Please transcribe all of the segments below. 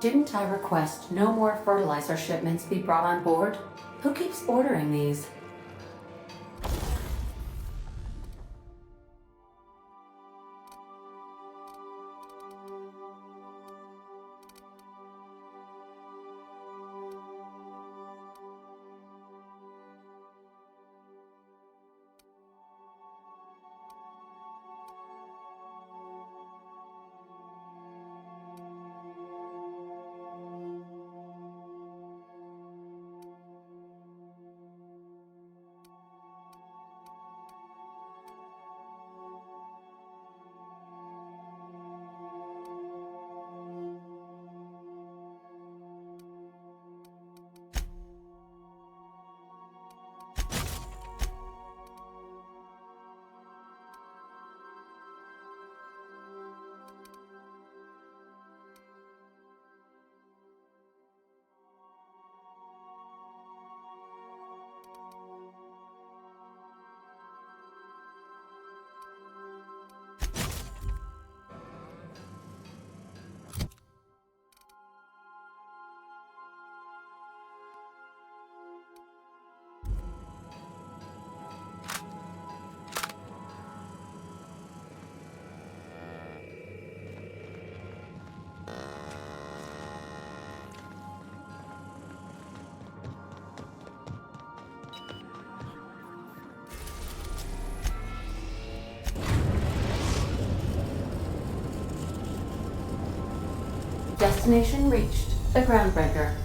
Didn't I request no more fertilizer shipments be brought on board? Who keeps ordering these? Destination reached. The Groundbreaker.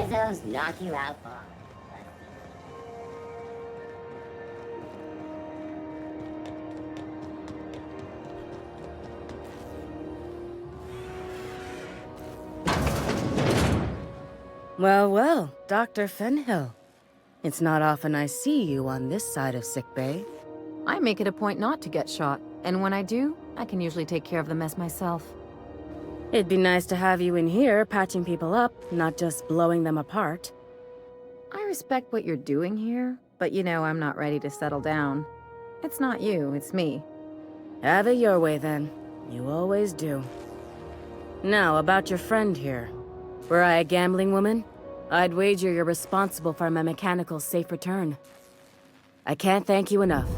Rizzo's knock you out bar. Well, well, Dr. Fenhill. It's not often I see you on this side of sickbay. I make it a point not to get shot, and when I do, I can usually take care of the mess myself. It'd be nice to have you in here patching people up, not just blowing them apart. I respect what you're doing here, but you know I'm not ready to settle down. It's not you, it's me. Have it your way then. You always do. Now, about your friend here. Were I a gambling woman, I'd wager you're responsible for my mechanical safe return. I can't thank you enough.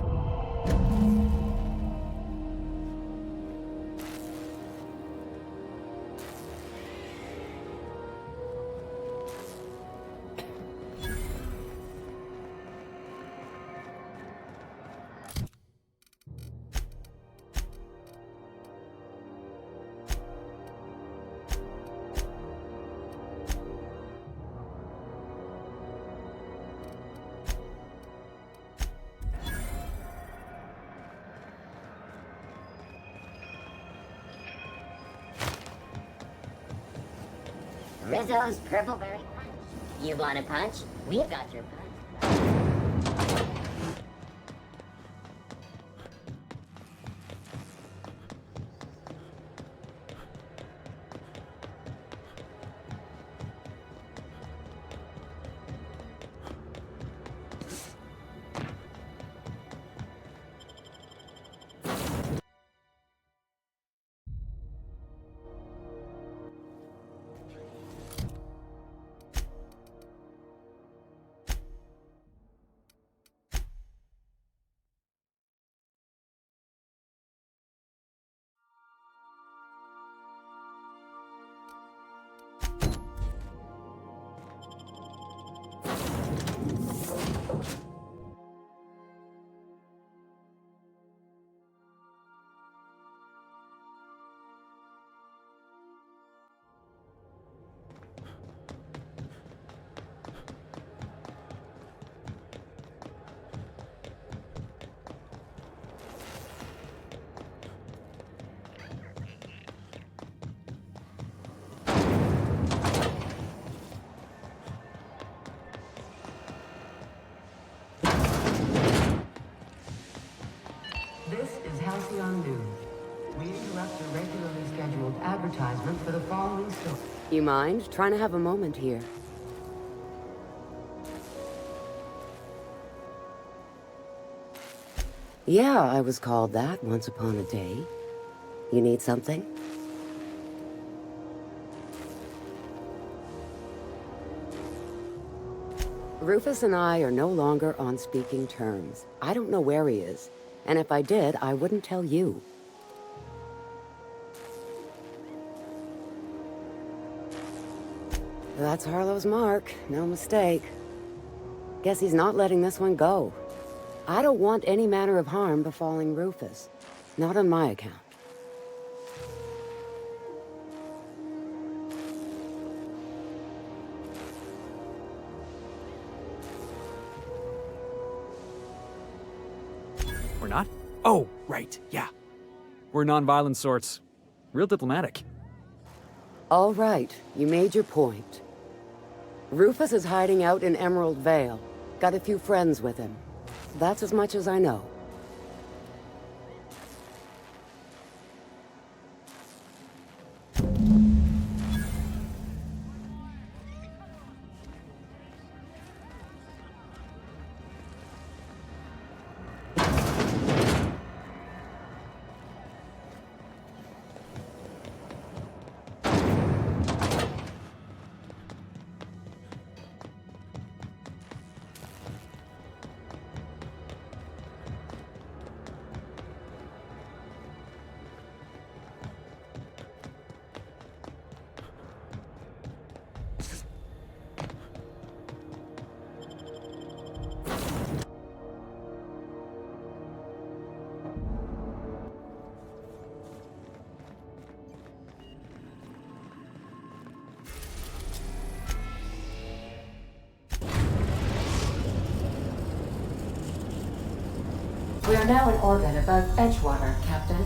Rizzo's Purple Berry Punch. You want a punch? We've got your punch. advertisement for the following story. You mind? Trying to have a moment here. Yeah, I was called that once upon a day. You need something? Rufus and I are no longer on speaking terms. I don't know where he is, and if I did, I wouldn't tell you. That's Harlow's mark, no mistake. Guess he's not letting this one go. I don't want any manner of harm befalling Rufus. Not on my account. We're not? Oh, right, yeah. We're non-violent sorts. Real diplomatic. All right, you made your point. Rufus is hiding out in Emerald Vale. Got a few friends with him. That's as much as I know. We are now in orbit above Edgewater, Captain.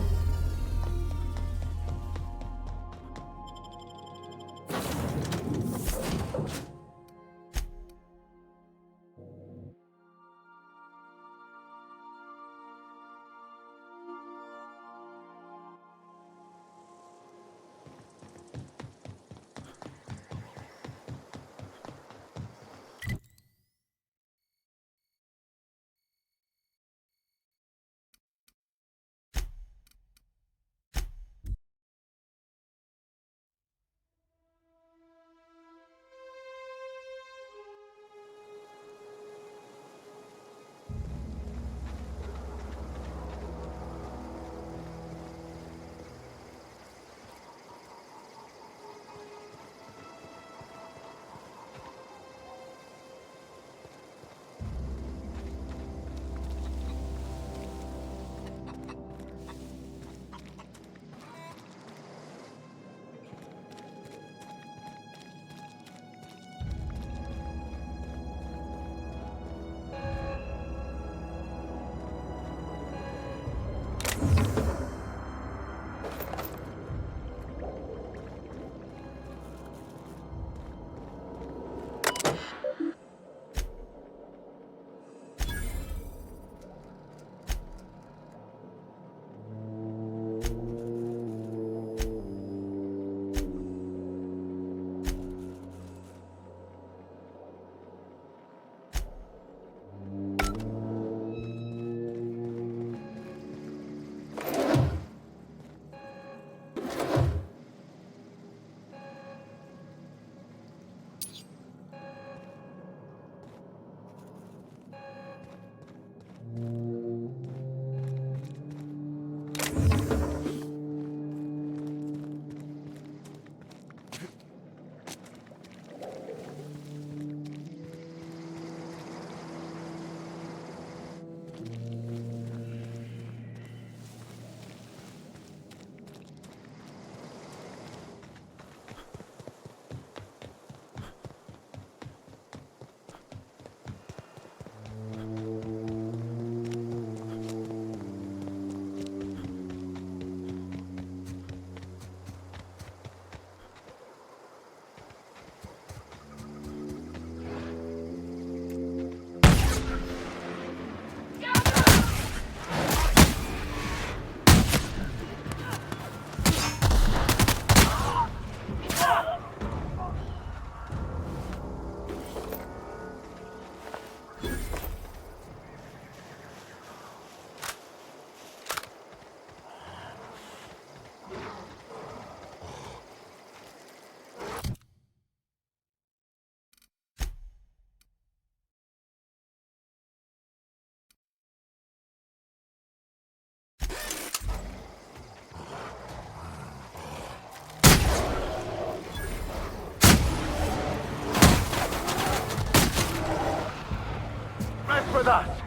with us.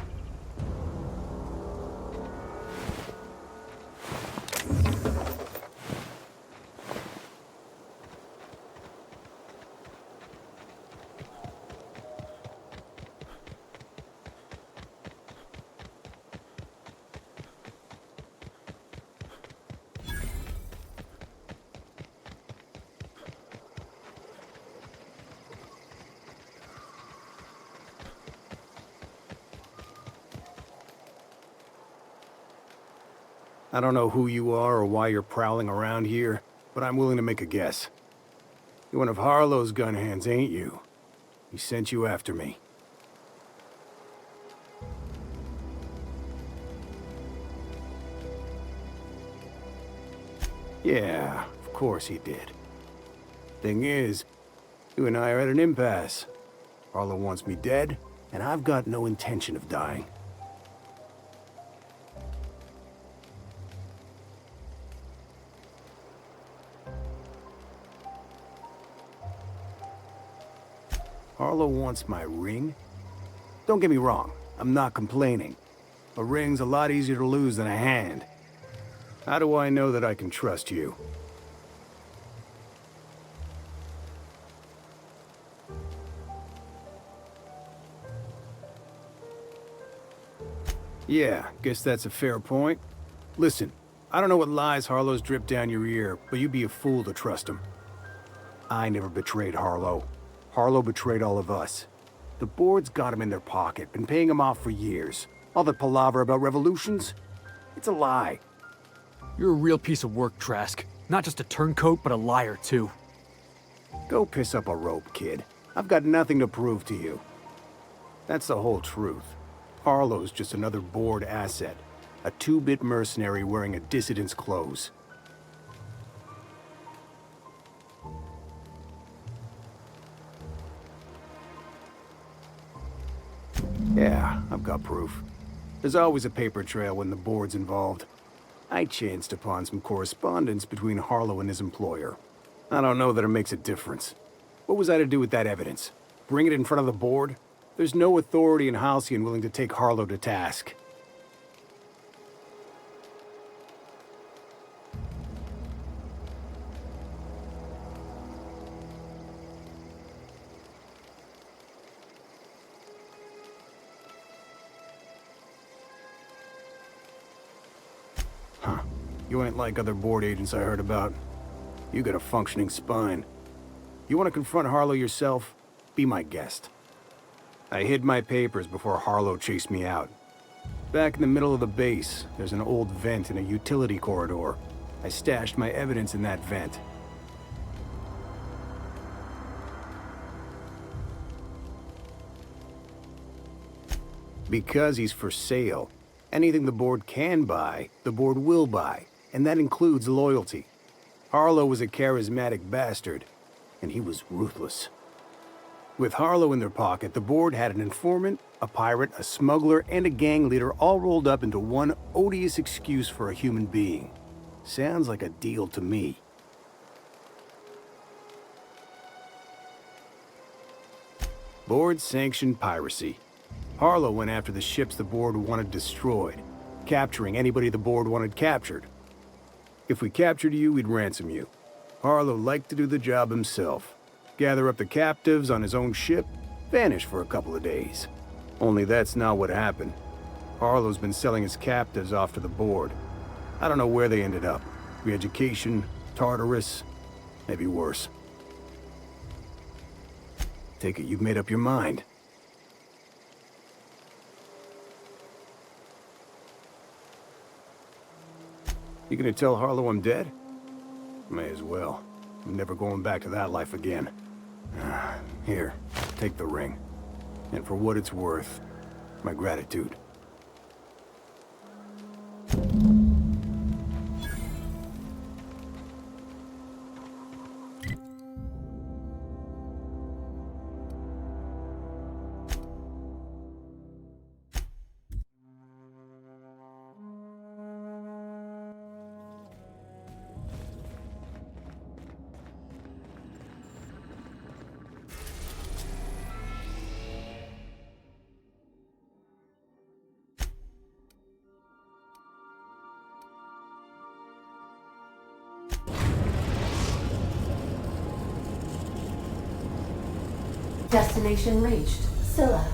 I don't know who you are or why you're prowling around here, but I'm willing to make a guess. You're one of Harlow's gun hands, ain't you? He sent you after me. Yeah, of course he did. Thing is, you and I are at an impasse. Harlow wants me dead, and I've got no intention of dying. Harlow wants my ring? Don't get me wrong, I'm not complaining. A ring's a lot easier to lose than a hand. How do I know that I can trust you? Yeah, guess that's a fair point. Listen, I don't know what lies Harlow's dripped down your ear, but you'd be a fool to trust him. I never betrayed Harlow. Harlow betrayed all of us. The board's got him in their pocket, been paying him off for years. All that palaver about revolutions? It's a lie. You're a real piece of work, Trask. Not just a turncoat, but a liar, too. Go piss up a rope, kid. I've got nothing to prove to you. That's the whole truth. Harlow's just another board asset. A two-bit mercenary wearing a dissident's clothes. Yeah, I've got proof. There's always a paper trail when the board's involved. I chanced upon some correspondence between Harlow and his employer. I don't know that it makes a difference. What was I to do with that evidence? Bring it in front of the board? There's no authority in Halcyon willing to take Harlow to task. Huh. You ain't like other board agents I heard about. You got a functioning spine. You want to confront Harlow yourself? Be my guest. I hid my papers before Harlow chased me out. Back in the middle of the base, there's an old vent in a utility corridor. I stashed my evidence in that vent. Because he's for sale. Anything the board can buy, the board will buy, and that includes loyalty. Harlow was a charismatic bastard, and he was ruthless. With Harlow in their pocket, the board had an informant, a pirate, a smuggler, and a gang leader all rolled up into one odious excuse for a human being. Sounds like a deal to me. Board-sanctioned piracy. Harlow went after the ships the board wanted destroyed, capturing anybody the board wanted captured. If we captured you, we'd ransom you. Harlow liked to do the job himself. Gather up the captives on his own ship, vanish for a couple of days. Only that's not what happened. Harlow's been selling his captives off to the board. I don't know where they ended up. Re-education, Tartarus, maybe worse. Take it you've made up your mind. You gonna tell Harlow I'm dead? May as well. I'm never going back to that life again. Here, take the ring. And for what it's worth, my gratitude. Destination reached. Scylla.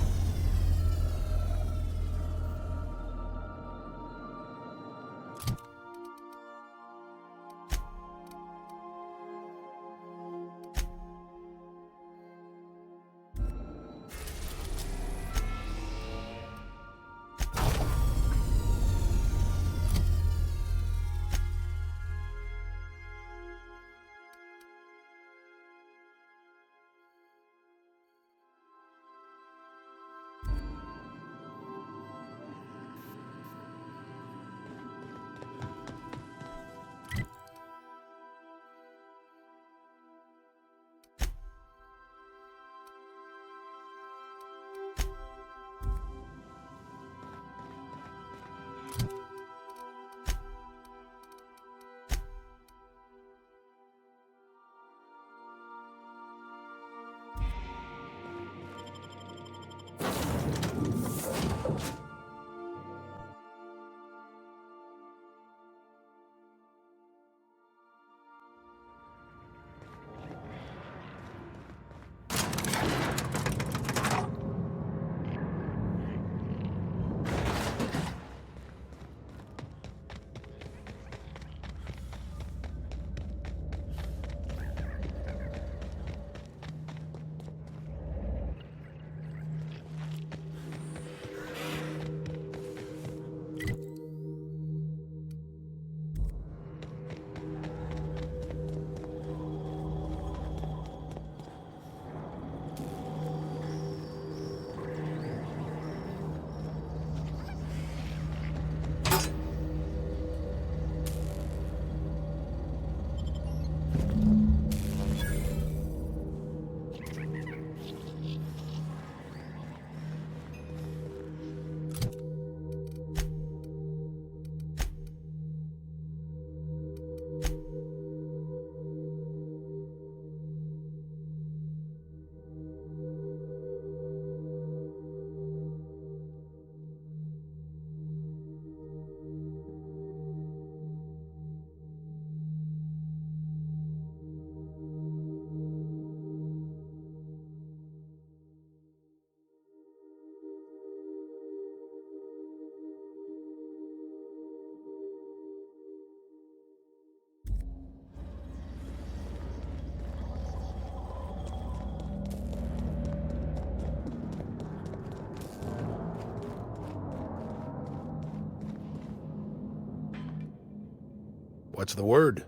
What's the word?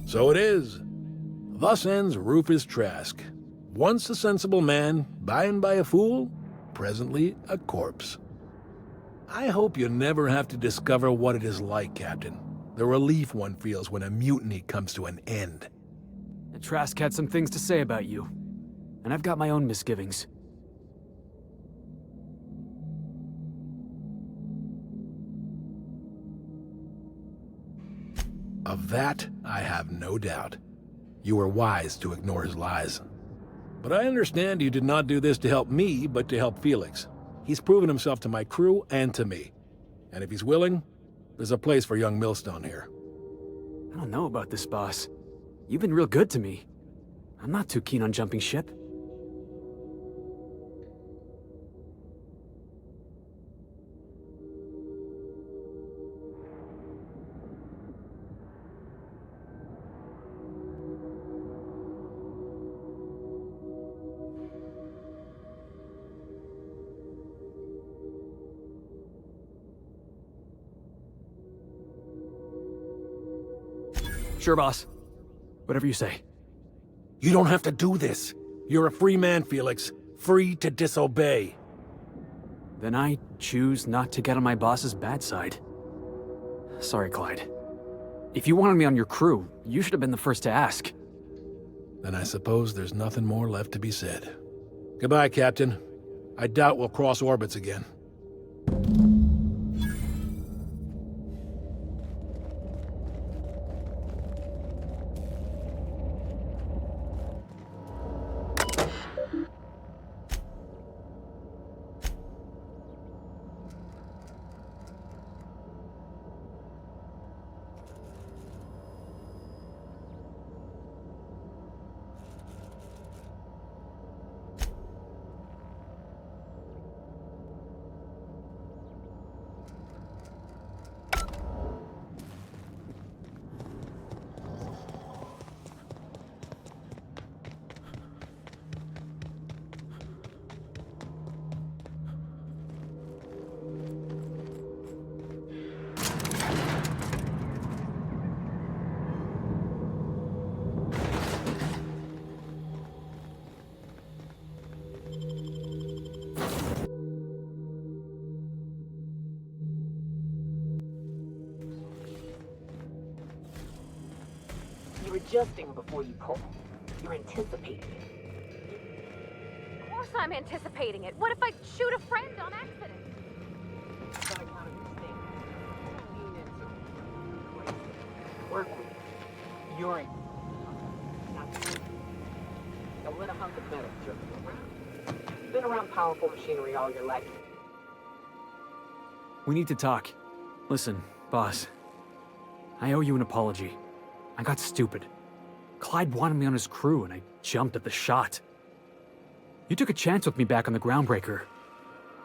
So it is. Thus ends Rufus Trask. Once a sensible man, by and by a fool, presently a corpse. I hope you never have to discover what it is like, Captain. The relief one feels when a mutiny comes to an end. And Trask had some things to say about you. And I've got my own misgivings. Of that, I have no doubt. You were wise to ignore his lies. But I understand you did not do this to help me, but to help Felix. He's proven himself to my crew and to me. And if he's willing, there's a place for young Millstone here. I don't know about this, boss. You've been real good to me. I'm not too keen on jumping ship. Sure, boss. Whatever you say. You don't have to do this. You're a free man, Felix. Free to disobey. Then I choose not to get on my boss's bad side. Sorry, Clyde. If you wanted me on your crew, you should have been the first to ask. Then I suppose there's nothing more left to be said. Goodbye, Captain. I doubt we'll cross orbits again. adjusting before you pull. You're anticipating it. Of course I'm anticipating it. What if I shoot a friend on accident? Gotta count understand. Lean in some. Work with it. You're in. Not the Don't let a hunk of metal jerk you around. Been around powerful machinery all your life. We need to talk. Listen, boss. I owe you an apology. I got stupid. Clyde wanted me on his crew, and I jumped at the shot. You took a chance with me back on the Groundbreaker.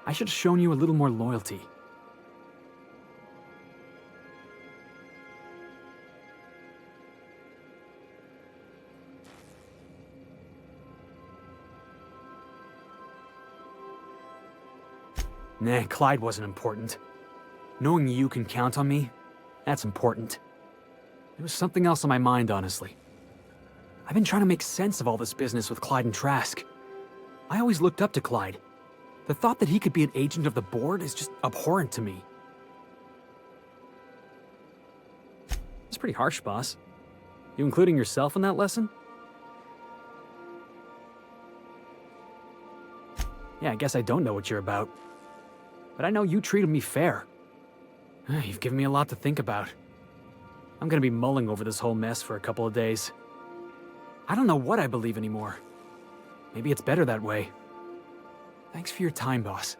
I should have shown you a little more loyalty. Nah, Clyde wasn't important. Knowing you can count on me, that's important. There was something else on my mind, honestly. I've been trying to make sense of all this business with Clyde and Trask. I always looked up to Clyde. The thought that he could be an agent of the board is just abhorrent to me. It's pretty harsh, boss. You including yourself in that lesson? Yeah, I guess I don't know what you're about. But I know you treated me fair. You've given me a lot to think about. I'm gonna be mulling over this whole mess for a couple of days. I don't know what I believe anymore. Maybe it's better that way. Thanks for your time, boss.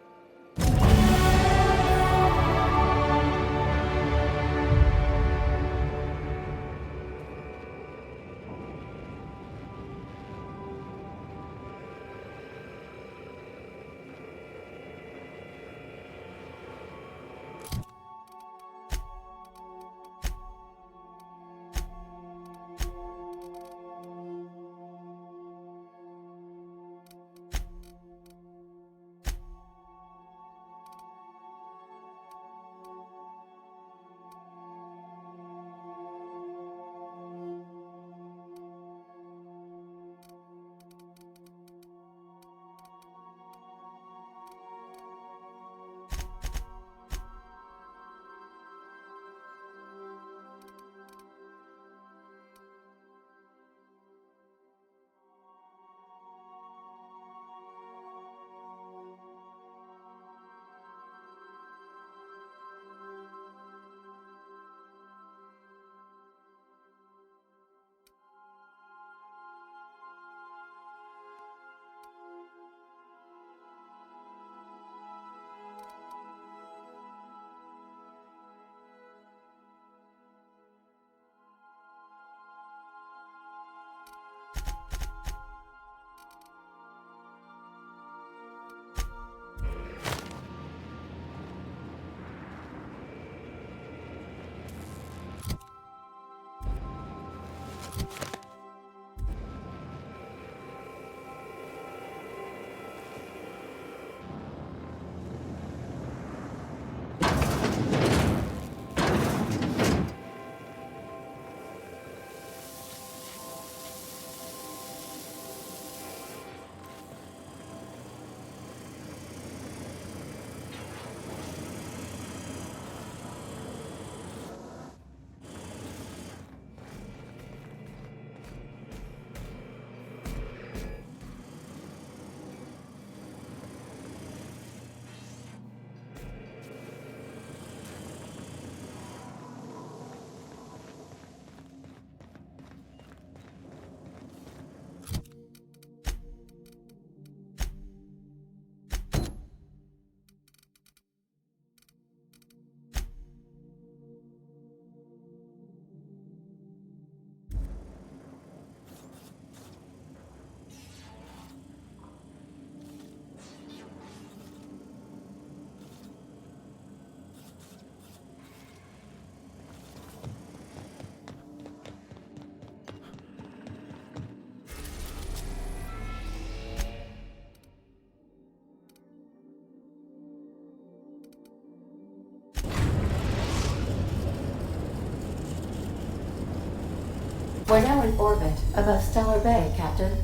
We're now in orbit above Stellar Bay, Captain.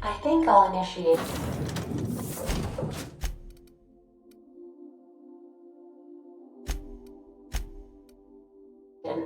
I think I'll initiate an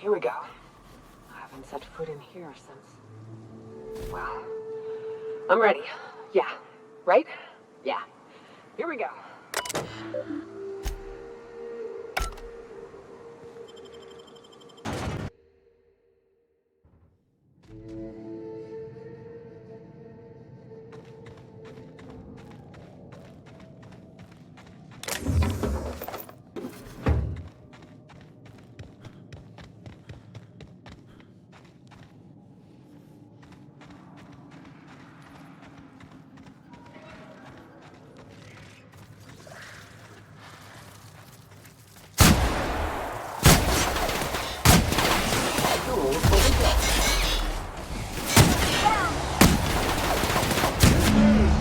Here we go. I haven't set foot in here since... Well, I'm ready. Yeah. Right? Yeah. Here we go.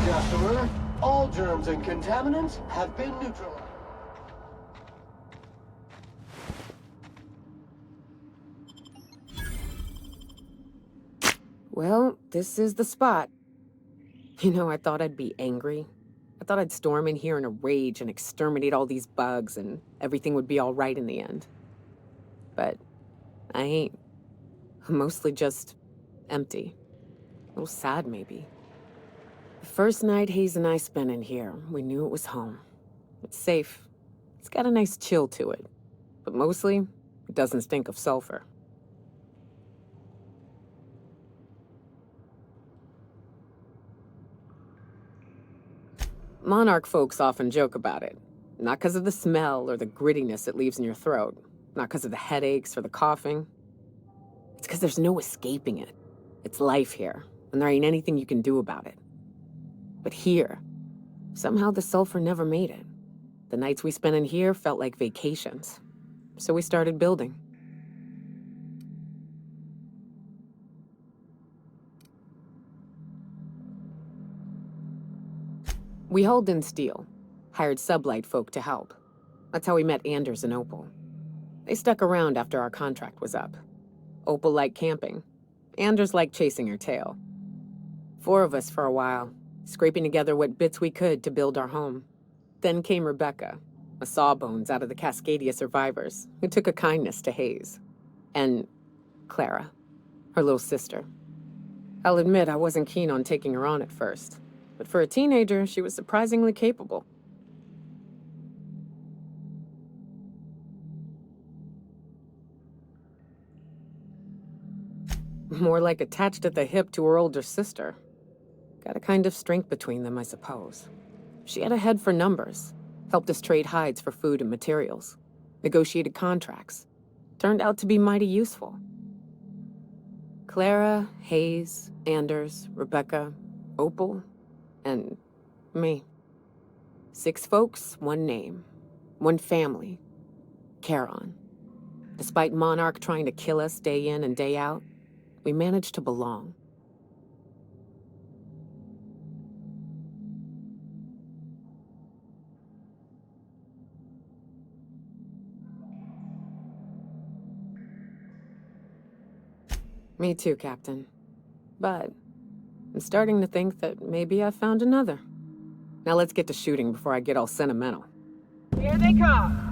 Customer, all germs and contaminants have been neutralized. Well, this is the spot. You know, I thought I'd be angry. I thought I'd storm in here in a rage and exterminate all these bugs and everything would be all right in the end. But I ain't. I'm mostly just empty. A little sad, maybe. The first night Hayes and I spent in here, we knew it was home. It's safe. It's got a nice chill to it. But mostly, it doesn't stink of sulfur. Monarch folks often joke about it. Not because of the smell or the grittiness it leaves in your throat. Not because of the headaches or the coughing. It's because there's no escaping it. It's life here, and there ain't anything you can do about it. But here, somehow the sulfur never made it. The nights we spent in here felt like vacations. So we started building. We hauled in steel, hired Sublight folk to help. That's how we met Anders and Opal. They stuck around after our contract was up. Opal liked camping. Anders liked chasing her tail. 4 of us for a while, scraping together what bits we could to build our home. Then came Rebecca, a sawbones out of the Cascadia survivors, who took a kindness to Hayes. And Clara, her little sister. I'll admit I wasn't keen on taking her on at first. But for a teenager, she was surprisingly capable. More like attached at the hip to her older sister. Got a kind of strength between them, I suppose. She had a head for numbers, helped us trade hides for food and materials, negotiated contracts. Turned out to be mighty useful. Clara, Hayes, Anders, Rebecca, Opal, and me. 6 folks, 1 name, 1 family. Charon. Despite Monarch trying to kill us day in and day out, we managed to belong. Me too, Captain. But I'm starting to think that maybe I found another. Now let's get to shooting before I get all sentimental. Here they come!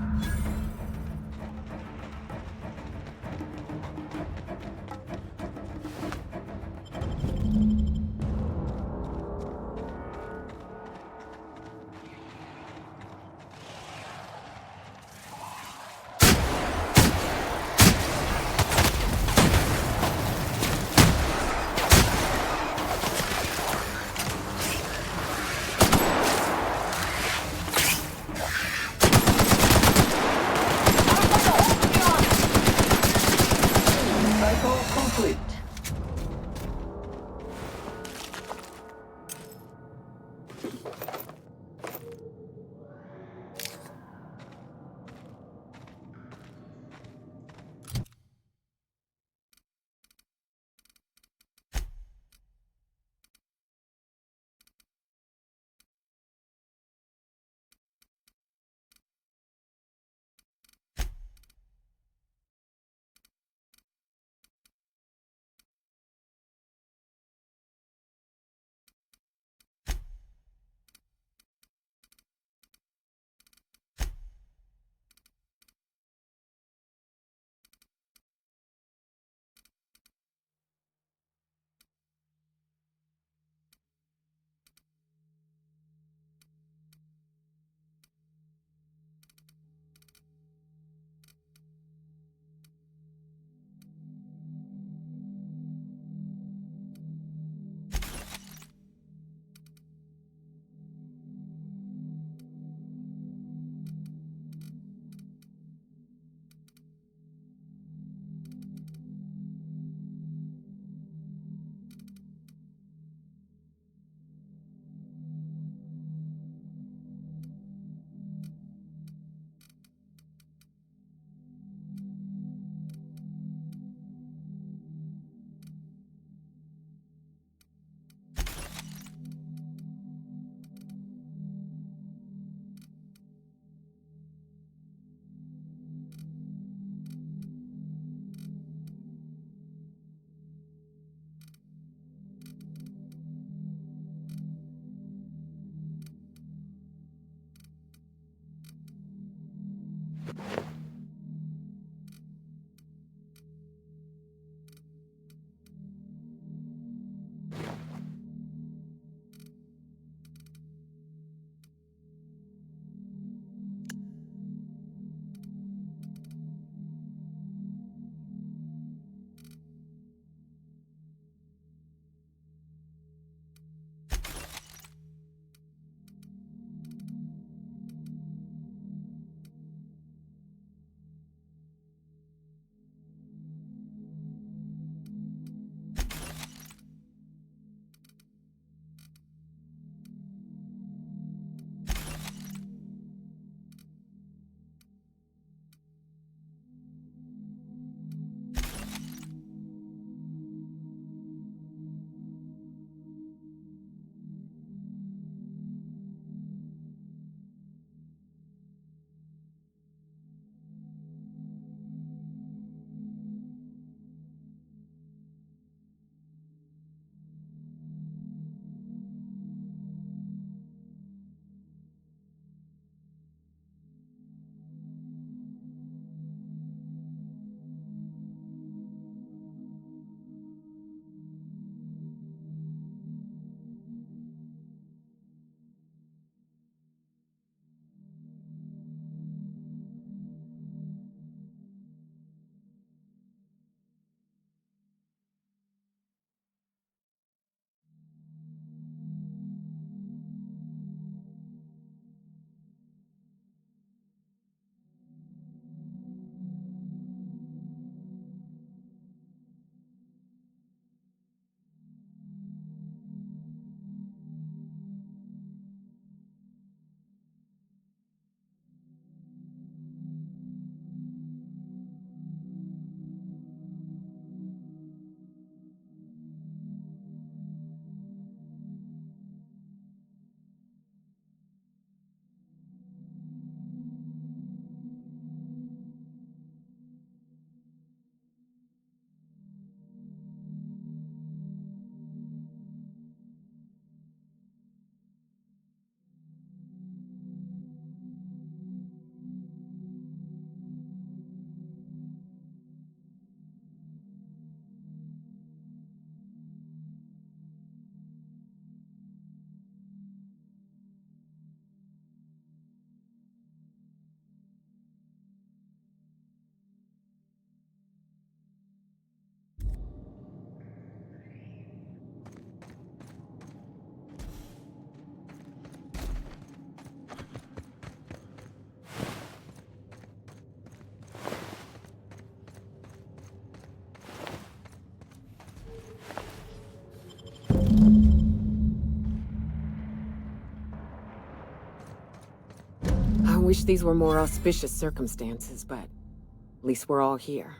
wish these were more auspicious circumstances, but at least we're all here.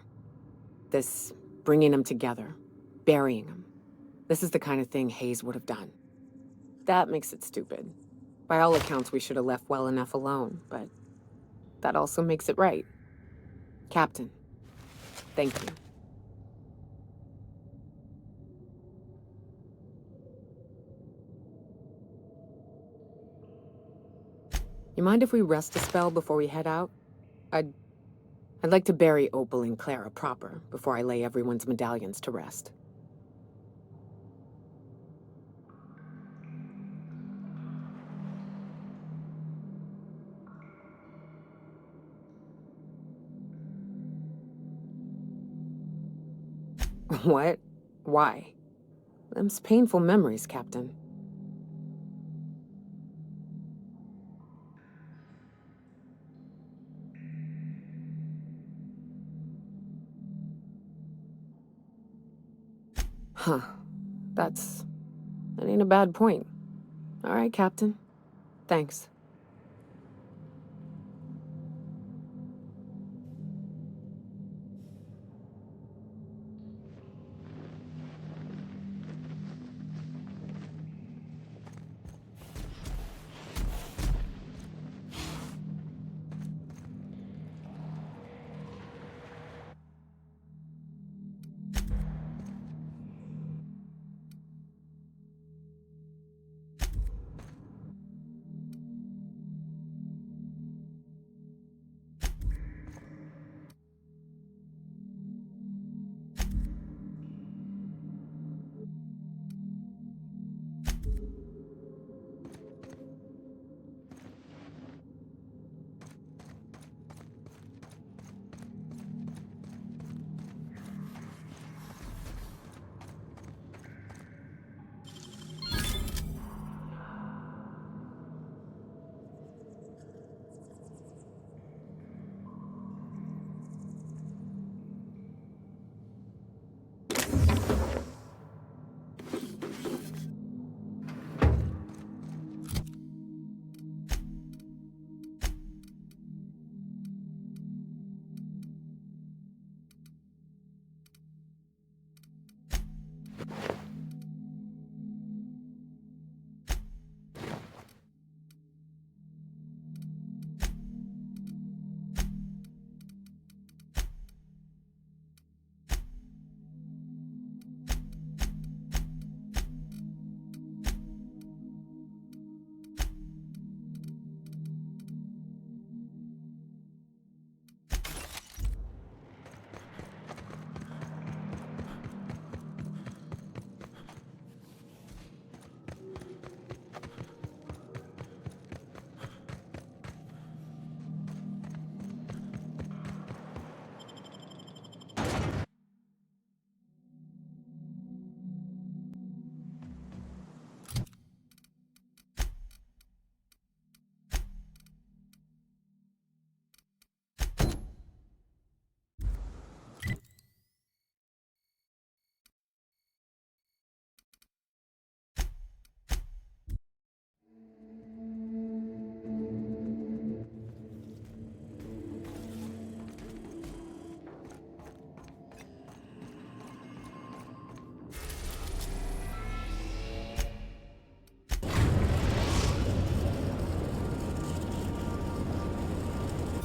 This bringing them together, burying them. This is the kind of thing Hayes would have done. That makes it stupid. By all accounts, we should have left well enough alone, but that also makes it right. Captain, thank you. You mind if we rest a spell before we head out? I'd like to bury Opal and Clara proper before I lay everyone's medallions to rest. What? Why? Them's painful memories, Captain. Huh. That ain't a bad point. All right, Captain. Thanks.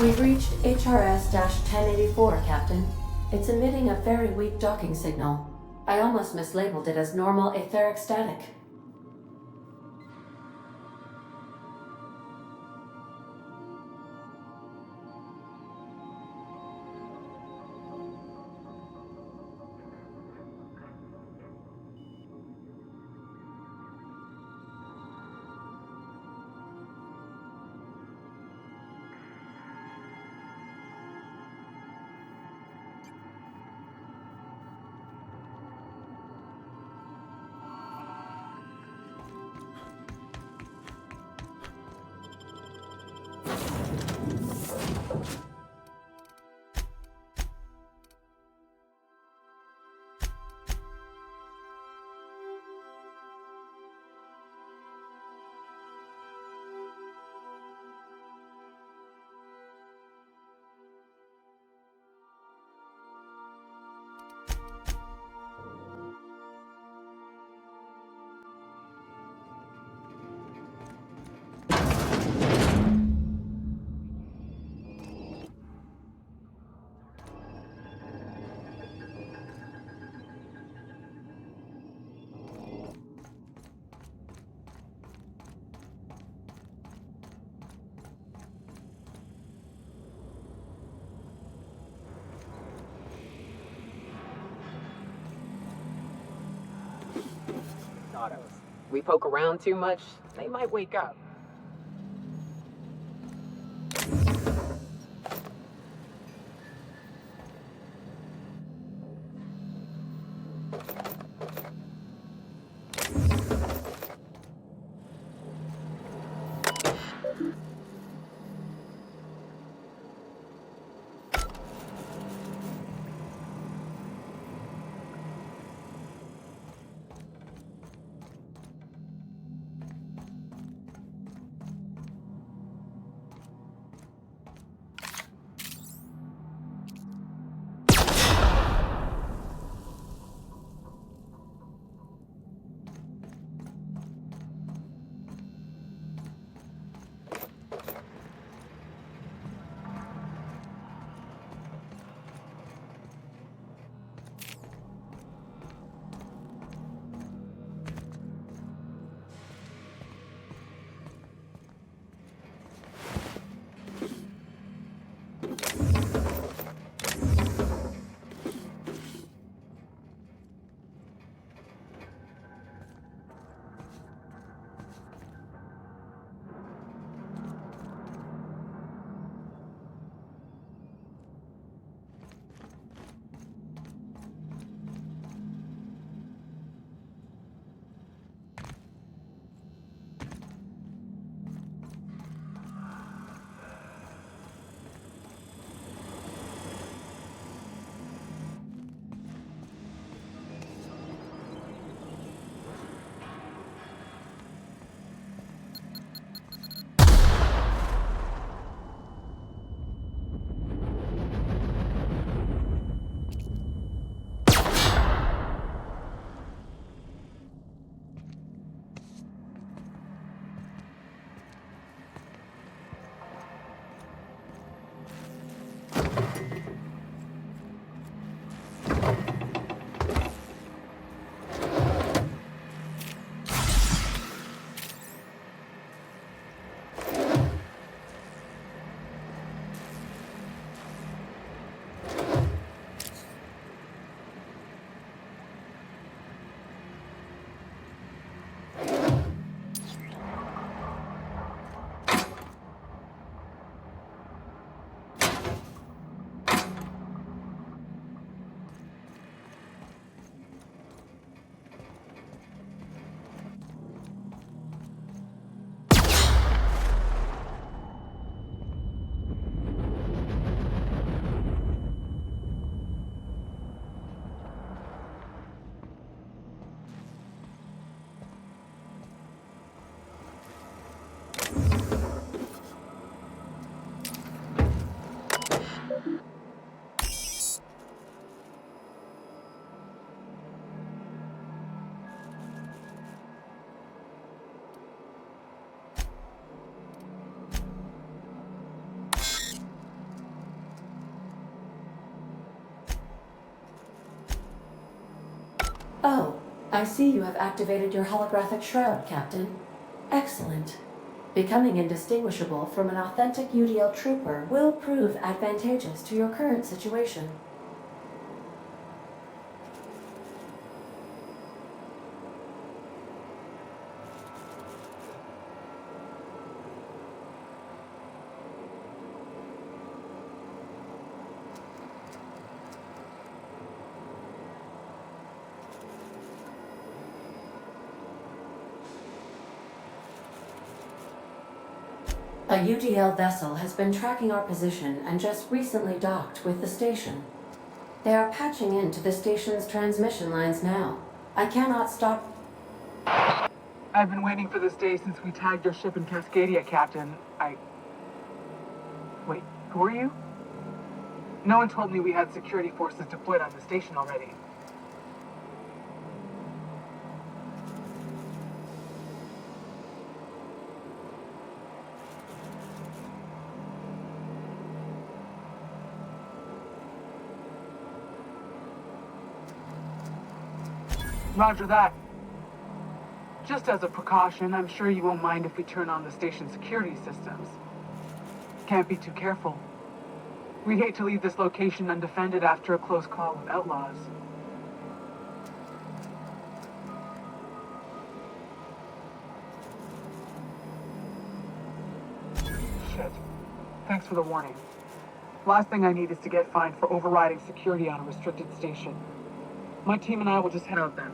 We've reached HRS-1084, Captain. It's emitting a very weak docking signal. I almost mislabeled it as normal etheric static. autos. We poke around too much, they might wake up. Oh, I see you have activated your holographic shroud, Captain. Excellent. Becoming indistinguishable from an authentic UDL trooper will prove advantageous to your current situation. A UDL vessel has been tracking our position and just recently docked with the station. They are patching into the station's transmission lines now. I cannot stop. I've been waiting for this day since we tagged your ship in Cascadia, Captain. Wait, who are you? No one told me we had security forces deployed on the station already. Roger that. Just as a precaution, I'm sure you won't mind if we turn on the station's security systems. Can't be too careful. We'd hate to leave this location undefended after a close call with outlaws. Bullshit. Thanks for the warning. Last thing I need is to get fined for overriding security on a restricted station. My team and I will just head out then.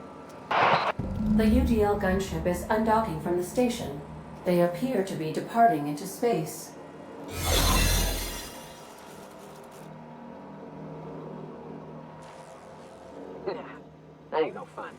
The UDL gunship is undocking from the station. They appear to be departing into space. Nah, that ain't no fun.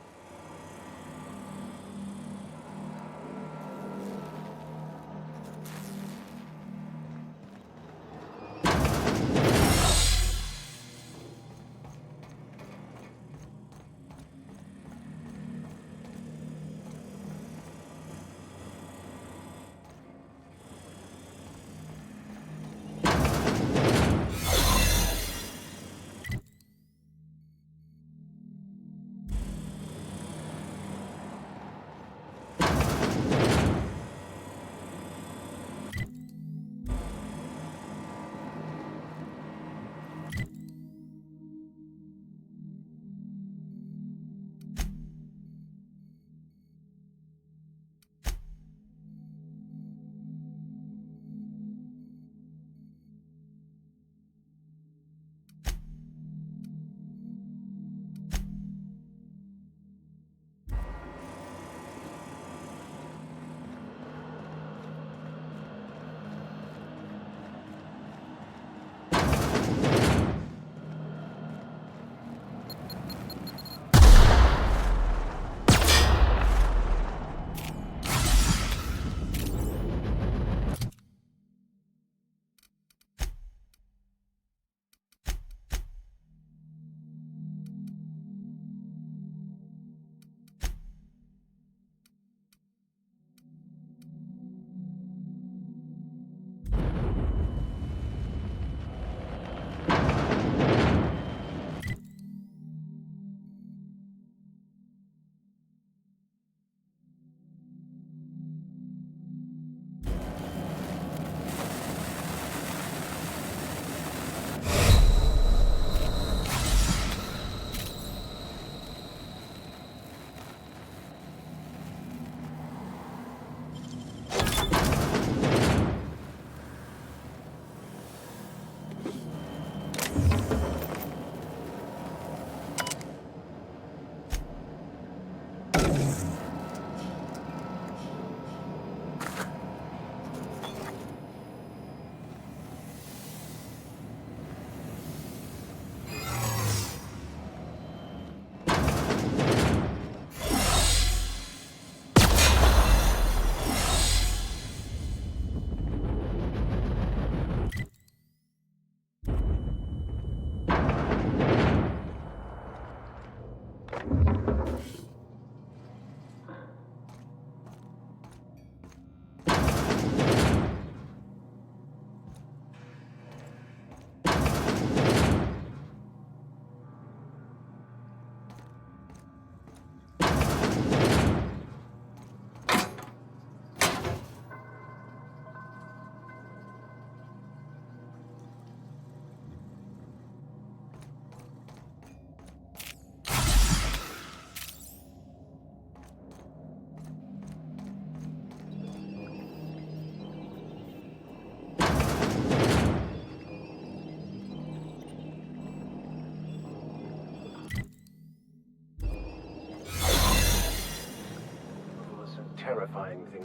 Terrifying thing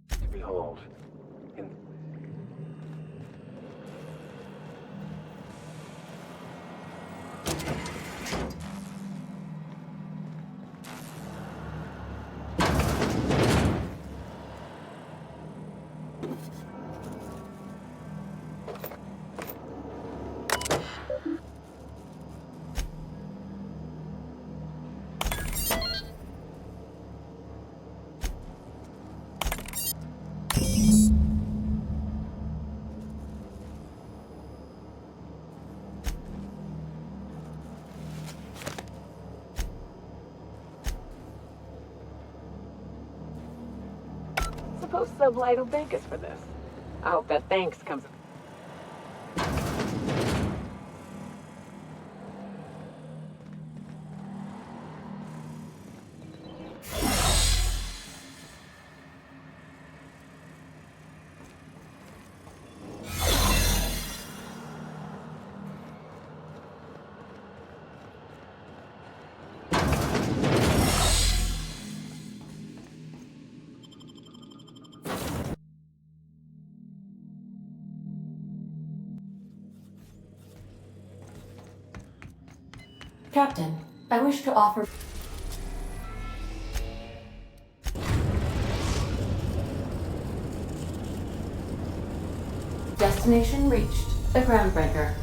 to behold. Suppose Sublight will thank us for this. I hope that thanks comes. Captain, I wish to offer... Destination reached. The Groundbreaker.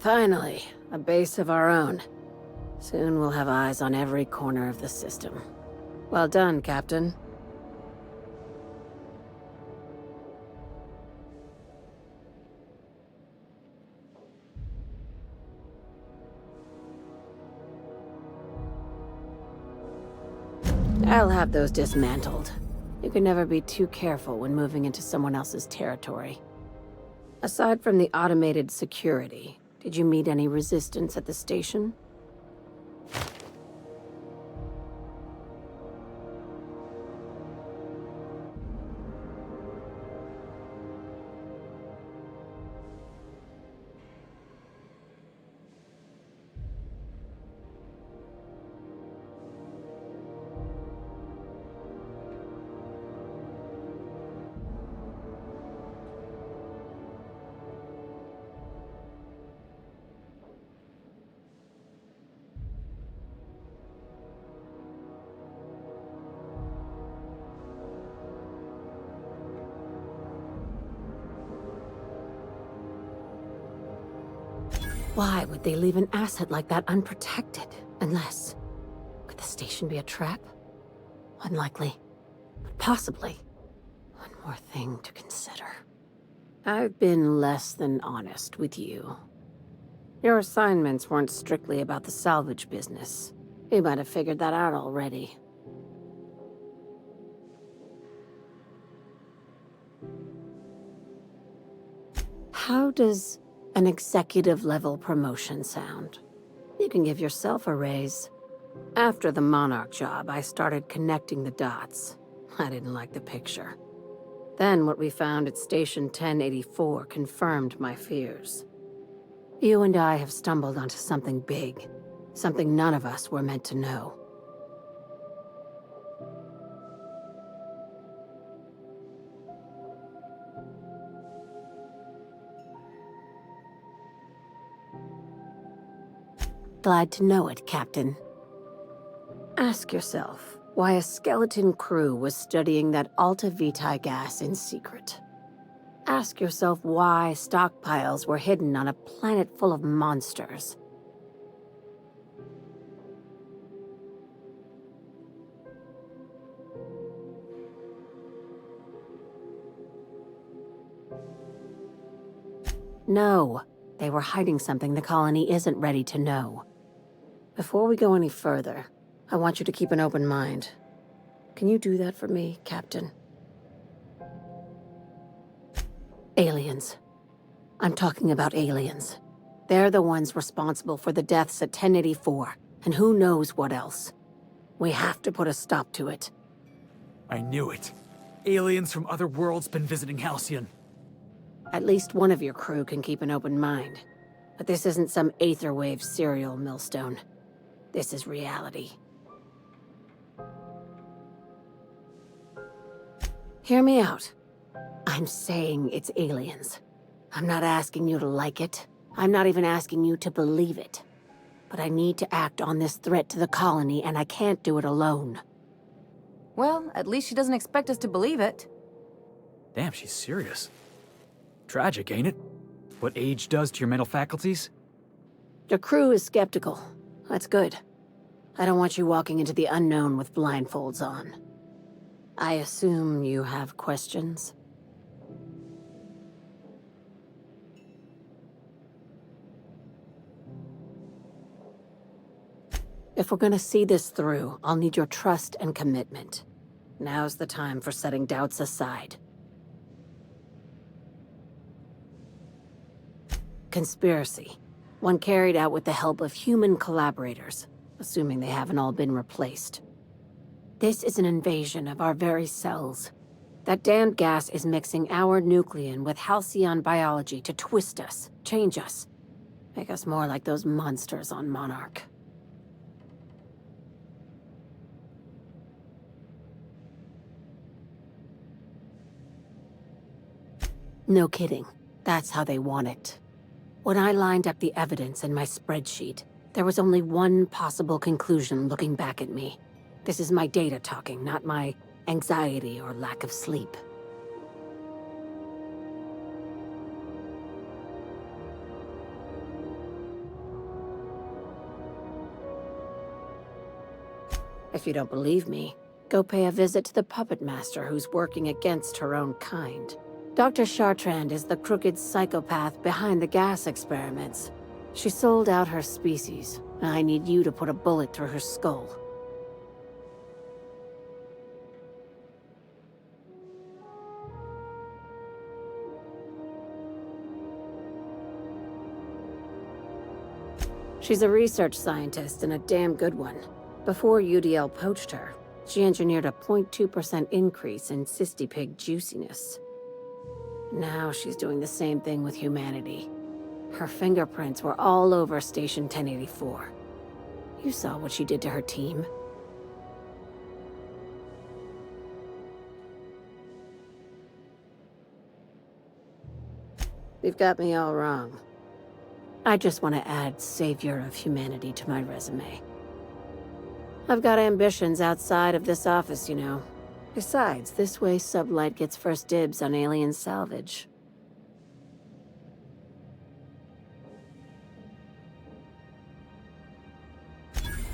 Finally, a base of our own. Soon we'll have eyes on every corner of the system. Well done, Captain. I'll have those dismantled. You can never be too careful when moving into someone else's territory. Aside from the automated security, did you meet any resistance at the station? Why would they leave an asset like that unprotected? Unless... Could the station be a trap? Unlikely. But possibly. One more thing to consider. I've been less than honest with you. Your assignments weren't strictly about the salvage business. You might have figured that out already. How does an executive-level promotion sound? You can give yourself a raise. After the Monarch job, I started connecting the dots. I didn't like the picture. Then what we found at Station 1084 confirmed my fears. You and I have stumbled onto something big. Something none of us were meant to know. Glad to know it, Captain. Ask yourself why a skeleton crew was studying that Alta Vitae gas in secret. Ask yourself why stockpiles were hidden on a planet full of monsters. No, they were hiding something the colony isn't ready to know. Before we go any further, I want you to keep an open mind. Can you do that for me, Captain? Aliens. I'm talking about aliens. They're the ones responsible for the deaths at 1084, and who knows what else. We have to put a stop to it. I knew it. Aliens from other worlds been visiting Halcyon. At least one of your crew can keep an open mind. But this isn't some Aetherwave serial millstone. This is reality. Hear me out. I'm saying it's aliens. I'm not asking you to like it. I'm not even asking you to believe it. But I need to act on this threat to the colony, and I can't do it alone. Well, at least she doesn't expect us to believe it. Damn, she's serious. Tragic, ain't it? What age does to your mental faculties? Your crew is skeptical. That's good. I don't want you walking into the unknown with blindfolds on. I assume you have questions? If we're gonna see this through, I'll need your trust and commitment. Now's the time for setting doubts aside. Conspiracy. One carried out with the help of human collaborators, assuming they haven't all been replaced. This is an invasion of our very cells. That damned gas is mixing our nucleon with Halcyon biology to twist us, change us, make us more like those monsters on Monarch. No kidding. That's how they want it. When I lined up the evidence in my spreadsheet, there was only one possible conclusion looking back at me. This is my data talking, not my anxiety or lack of sleep. If you don't believe me, go pay a visit to the puppet master who's working against her own kind. Dr. Chartrand is the crooked psychopath behind the gas experiments. She sold out her species, and I need you to put a bullet through her skull. She's a research scientist and a damn good one. Before UDL poached her, she engineered a 0.2% increase in cystipig juiciness. Now she's doing the same thing with humanity. Her fingerprints were all over Station 1084. You saw what she did to her team. You've got me all wrong. I just want to add Savior of Humanity to my resume. I've got ambitions outside of this office, you know. Besides, this way Sublight gets first dibs on alien salvage.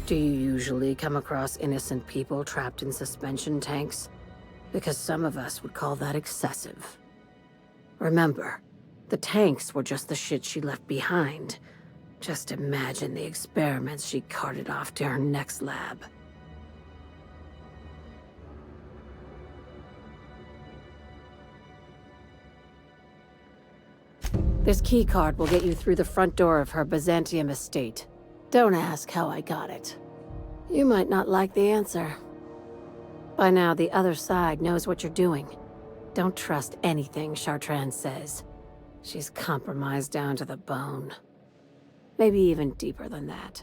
Do you usually come across innocent people trapped in suspension tanks? Because some of us would call that excessive. Remember, the tanks were just the shit she left behind. Just imagine the experiments she carted off to her next lab. This keycard will get you through the front door of her Byzantium estate. Don't ask how I got it. You might not like the answer. By now, the other side knows what you're doing. Don't trust anything Chartrand says. She's compromised down to the bone. Maybe even deeper than that.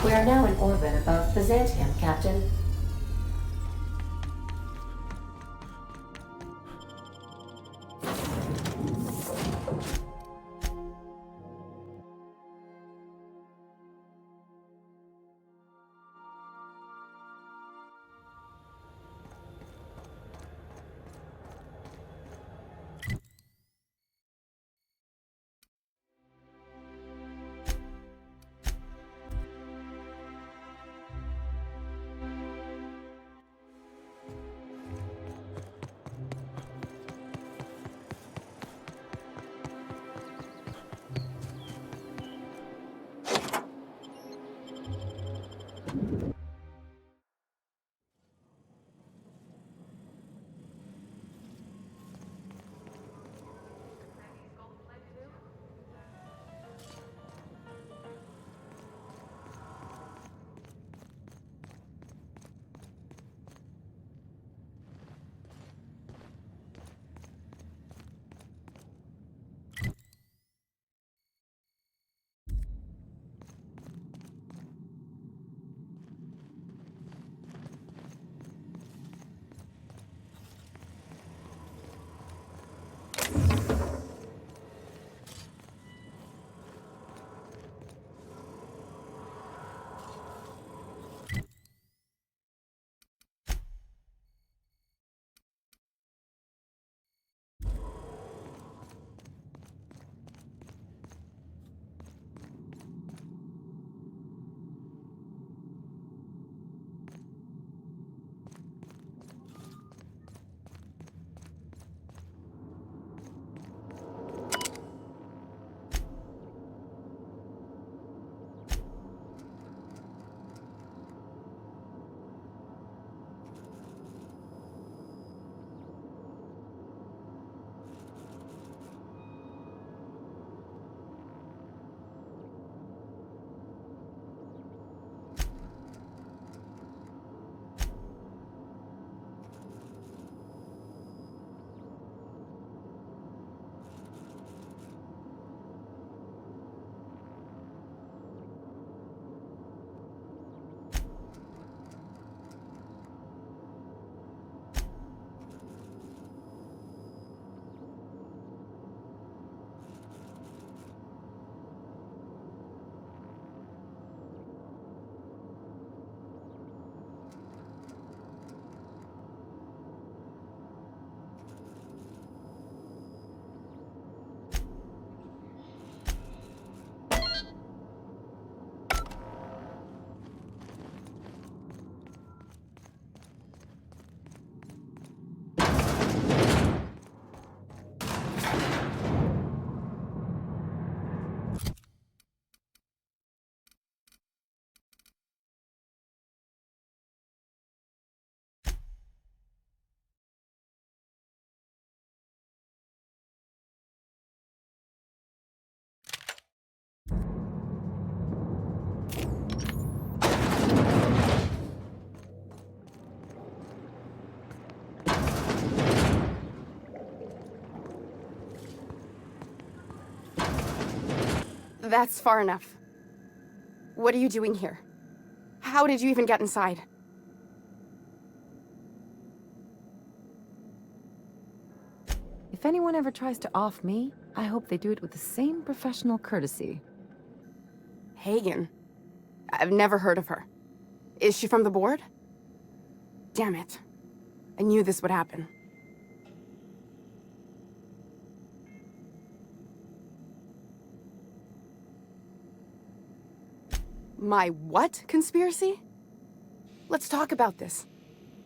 We are now in orbit above Byzantium, Captain. That's far enough. What are you doing here? How did you even get inside? If anyone ever tries to off me, I hope they do it with the same professional courtesy. Hagen? I've never heard of her. Is she from the board? Damn it. I knew this would happen. My what conspiracy? Let's talk about this.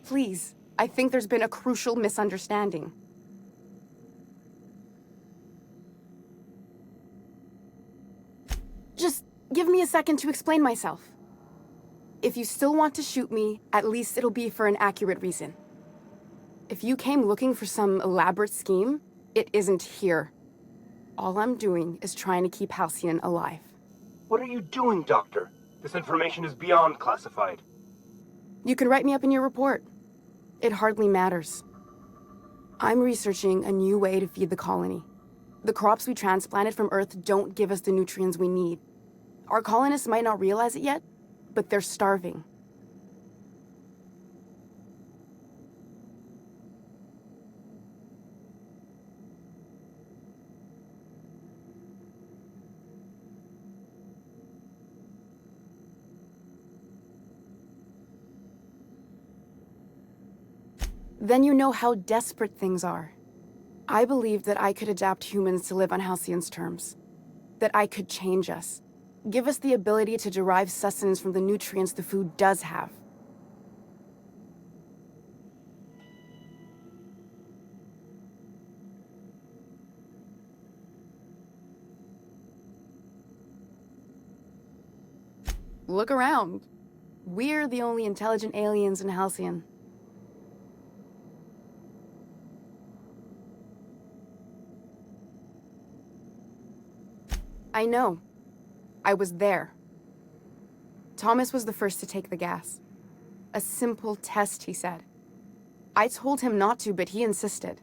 Please, I think there's been a crucial misunderstanding. Just give me a second to explain myself. If you still want to shoot me, at least it'll be for an accurate reason. If you came looking for some elaborate scheme, it isn't here. All I'm doing is trying to keep Halcyon alive. What are you doing, Doctor? This information is beyond classified. You can write me up in your report. It hardly matters. I'm researching a new way to feed the colony. The crops we transplanted from Earth don't give us the nutrients we need. Our colonists might not realize it yet, but they're starving. Then you know how desperate things are. I believed that I could adapt humans to live on Halcyon's terms. That I could change us. Give us the ability to derive sustenance from the nutrients the food does have. Look around. We're the only intelligent aliens in Halcyon. I know. I was there. Thomas was the first to take the gas. A simple test, he said. I told him not to, but he insisted.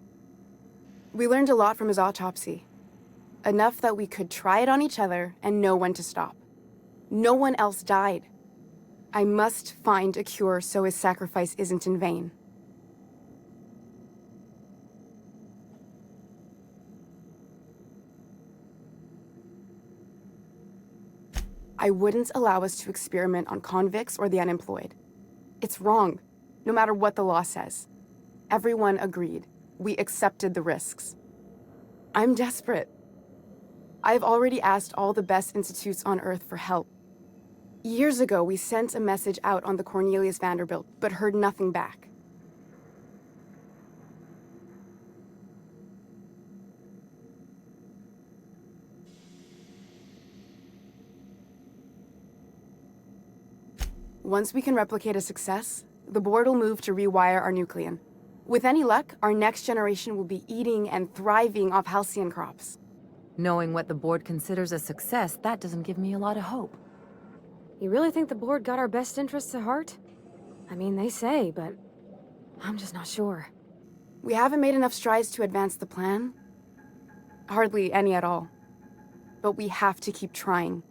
We learned a lot from his autopsy. Enough that we could try it on each other and know when to stop. No one else died. I must find a cure so his sacrifice isn't in vain. I wouldn't allow us to experiment on convicts or the unemployed. It's wrong, no matter what the law says. Everyone agreed. We accepted the risks. I'm desperate. I've already asked all the best institutes on Earth for help. Years ago, we sent a message out on the Cornelius Vanderbilt, but heard nothing back. Once we can replicate a success, the board will move to rewire our nucleon. With any luck, our next generation will be eating and thriving off Halcyon crops. Knowing what the board considers a success, that doesn't give me a lot of hope. You really think the board got our best interests at heart? I mean, they say, but I'm just not sure. We haven't made enough strides to advance the plan. Hardly any at all. But we have to keep trying.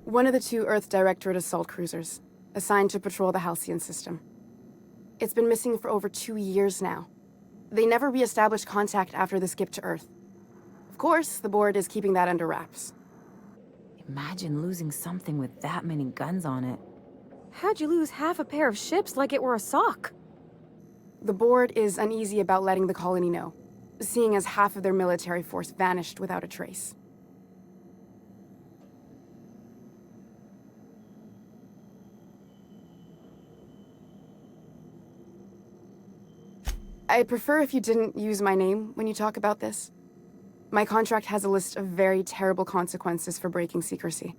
One of the two Earth Directorate assault cruisers, assigned to patrol the Halcyon system. It's been missing for over 2 years now. They never re-established contact after the skip to Earth. Of course, the board is keeping that under wraps. Imagine losing something with that many guns on it. How'd you lose half a pair of ships like it were a sock? The board is uneasy about letting the colony know, seeing as half of their military force vanished without a trace. I'd prefer if you didn't use my name when you talk about this. My contract has a list of very terrible consequences for breaking secrecy.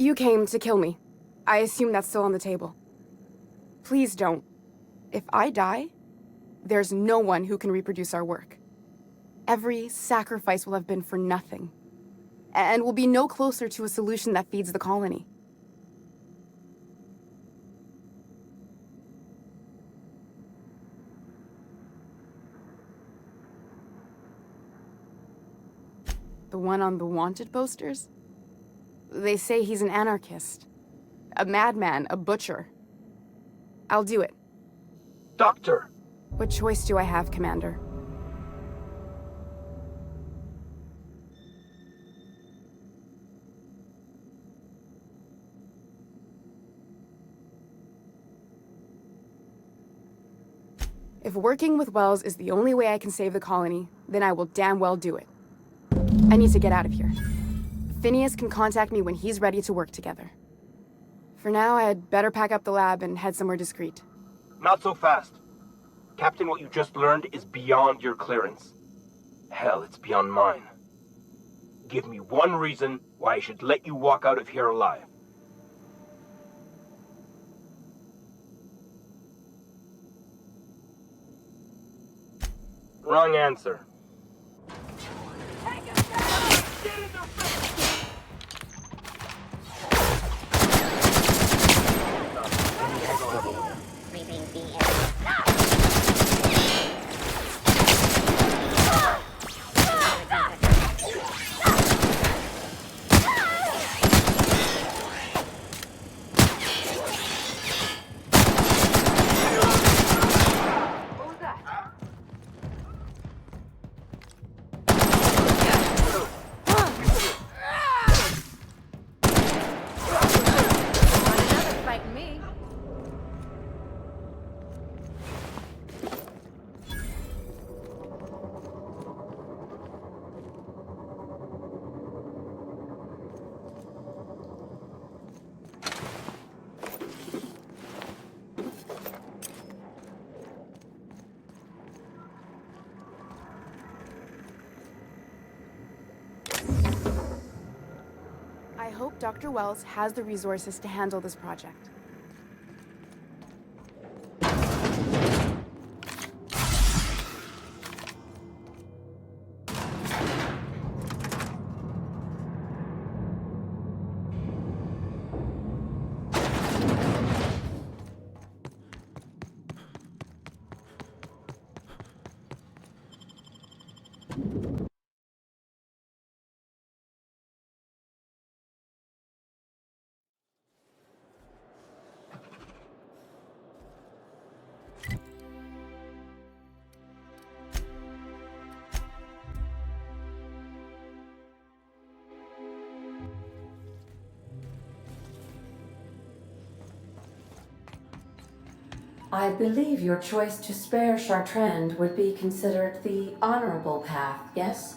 You came to kill me. I assume that's still on the table. Please don't. If I die, there's no one who can reproduce our work. Every sacrifice will have been for nothing. And we'll be no closer to a solution that feeds the colony. The one on the wanted posters? They say he's an anarchist. A madman, a butcher. I'll do it. Doctor! What choice do I have, Commander? If working with Wells is the only way I can save the colony, then I will damn well do it. I need to get out of here. Phineas can contact me when he's ready to work together. For now, I'd better pack up the lab and head somewhere discreet. Not so fast. Captain, what you just learned is beyond your clearance. Hell, it's beyond mine. Give me one reason why I should let you walk out of here alive. Wrong answer. Creeping BS. I hope Dr. Wells has the resources to handle this project. I believe your choice to spare Chartrand would be considered the honorable path, yes?